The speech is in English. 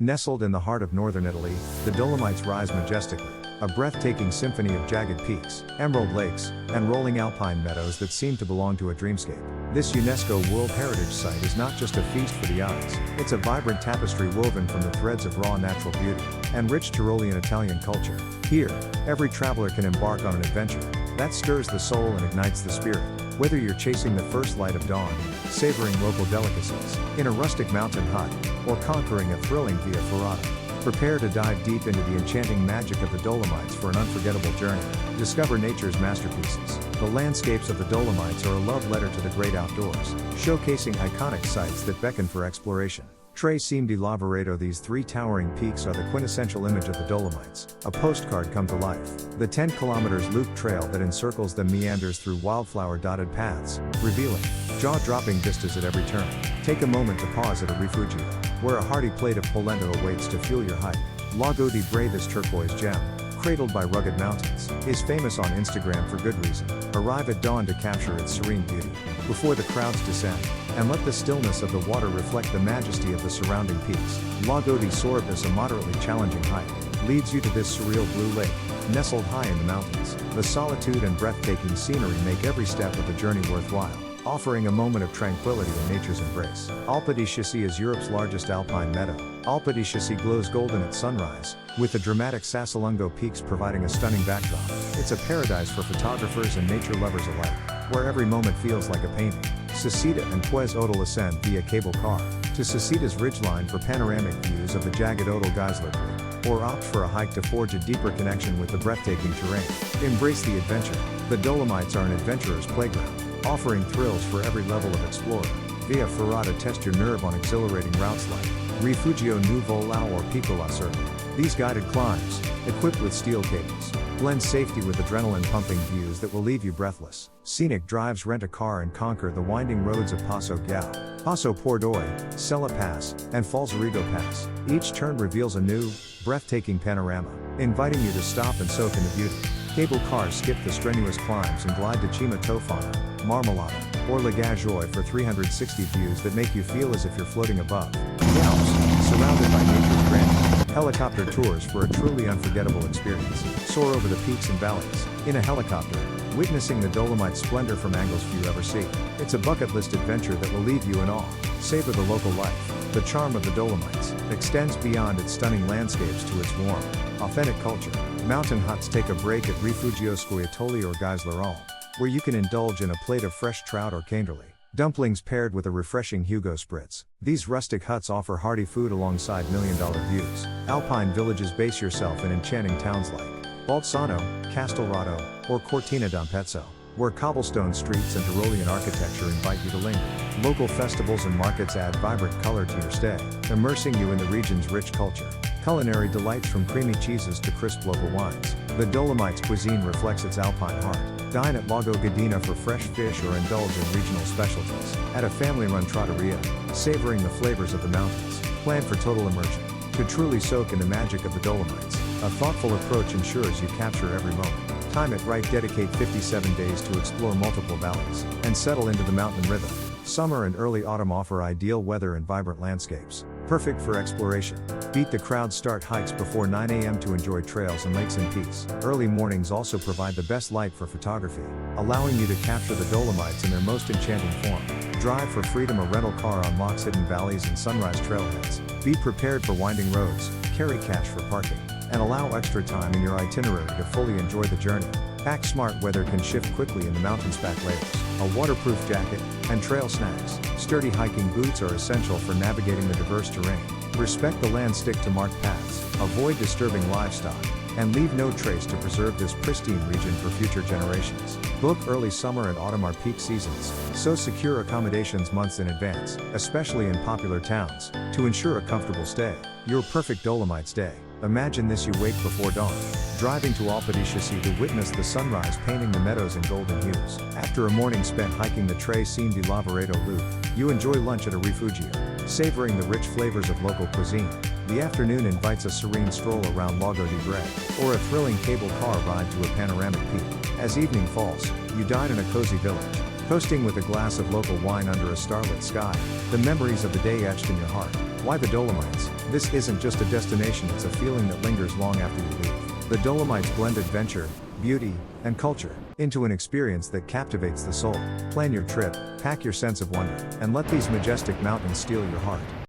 Nestled in the heart of northern Italy, the Dolomites rise majestically, a breathtaking symphony of jagged peaks, emerald lakes, and rolling alpine meadows that seem to belong to a dreamscape. This UNESCO World Heritage Site is not just a feast for the eyes, it's a vibrant tapestry woven from the threads of raw natural beauty and rich Tyrolean-Italian culture. Here, every traveler can embark on an adventure that stirs the soul and ignites the spirit. Whether you're chasing the first light of dawn, savoring local delicacies in a rustic mountain hut, or conquering a thrilling via ferrata, prepare to dive deep into the enchanting magic of the Dolomites for an unforgettable journey. Discover nature's masterpieces. The landscapes of the Dolomites are a love letter to the great outdoors, showcasing iconic sites that beckon for exploration. Tre Cime di Lavoredo. These three towering peaks are the quintessential image of the Dolomites, a postcard come to life. The 10 kilometers loop trail that encircles them meanders through wildflower-dotted paths, revealing jaw-dropping vistas at every turn. Take a moment to pause at a rifugio, where a hearty plate of polenta awaits to fuel your hike. Lago di Bray. This turquoise gem, cradled by rugged mountains, is famous on Instagram for good reason. Arrive at dawn to capture its serene beauty, before the crowds descend, and let the stillness of the water reflect the majesty of the surrounding peaks. Lago di Sorbis, a moderately challenging hike, leads you to this surreal blue lake, nestled high in the mountains. The solitude and breathtaking scenery make every step of the journey worthwhile, offering a moment of tranquility in nature's embrace. Alpe di Chassis is Europe's largest alpine meadow. Alpe di Chassis glows golden at sunrise, with the dramatic Sassalungo peaks providing a stunning backdrop. It's a paradise for photographers and nature lovers alike, where every moment feels like a painting. Sasita and Pues Odal ascend via cable car to Sasita's ridgeline for panoramic views of the jagged Odal Geisler Peak, or opt for a hike to forge a deeper connection with the breathtaking terrain. Embrace the adventure. The Dolomites are an adventurer's playground, offering thrills for every level of explorer. Via ferrata, test your nerve on exhilarating routes like Rifugio Nuvolao or Piccola Serpa. These guided climbs, equipped with steel cables, blend safety with adrenaline-pumping views that will leave you breathless. Scenic drives. Rent a car and conquer the winding roads of Passo Gao, Passo Pordoi, Sella Pass, and Falzarigo Pass. Each turn reveals a new, breathtaking panorama, inviting you to stop and soak in the beauty. Cable cars skip the strenuous climbs and glide to Cima Tofana, Marmolada, or Lagajoy for 360 views that make you feel as if you're floating above. Alps, surrounded by nature's grandeur. Helicopter tours for a truly unforgettable experience. Soar over the peaks and valleys, in a helicopter, witnessing the Dolomites' splendor from angles few ever see. It's a bucket list adventure that will leave you in awe. Savor the local life. The charm of the Dolomites extends beyond its stunning landscapes to its warm, authentic culture. Mountain huts. Take a break at Rifugio Scoiattoli or Geisler Alm, where you can indulge in a plate of fresh trout or canderli dumplings paired with a refreshing Hugo Spritz. These rustic huts offer hearty food alongside million-dollar views. Alpine villages. Base yourself in enchanting towns like Bolzano, Castelrado, or Cortina d'Ampezzo, where cobblestone streets and Tyrolean architecture invite you to linger. Local festivals and markets add vibrant color to your stay, immersing you in the region's rich culture. Culinary delights. From creamy cheeses to crisp local wines, the Dolomites cuisine reflects its alpine heart. Dine at Lago Gadina for fresh fish or indulge in regional specialties at a family-run trattoria, savoring the flavors of the mountains. Plan for total immersion. To truly soak in the magic of the Dolomites, a thoughtful approach ensures you capture every moment. Time it right. Dedicate 57 days to explore multiple valleys and settle into the mountain rhythm. Summer and early autumn offer ideal weather and vibrant landscapes, perfect for exploration. Beat the crowd. Start hikes before 9 a.m. to enjoy trails and lakes in peace. Early mornings also provide the best light for photography, allowing you to capture the Dolomites in their most enchanting form. Drive for freedom. A rental car unlocks hidden valleys and sunrise trailheads. Be prepared for winding roads, carry cash for parking, and allow extra time in your itinerary to fully enjoy the journey. Pack smart. Weather can shift quickly in the mountains. Pack layers, a waterproof jacket, and trail snacks. Sturdy hiking boots are essential for navigating the diverse terrain. Respect the land. Stick to marked paths, avoid disturbing livestock, and leave no trace to preserve this pristine region for future generations. Book early. Summer and autumn are peak seasons, so secure accommodations months in advance, especially in popular towns, to ensure a comfortable stay. Your perfect Dolomites day. Imagine this. You wake before dawn, driving to Alpe di Chassis to witness the sunrise painting the meadows in golden hues. After a morning spent hiking the Tre Cime di Lavoredo loop, you enjoy lunch at a rifugio, savoring the rich flavors of local cuisine. The afternoon invites a serene stroll around Lago di Bray, or a thrilling cable car ride to a panoramic peak. As evening falls, you dine in a cozy village, Coasting with a glass of local wine under a starlit sky, the memories of the day etched in your heart. Why the Dolomites? This isn't just a destination, it's a feeling that lingers long after you leave. The Dolomites blend adventure, beauty, and culture into an experience that captivates the soul. Plan your trip, pack your sense of wonder, and let these majestic mountains steal your heart.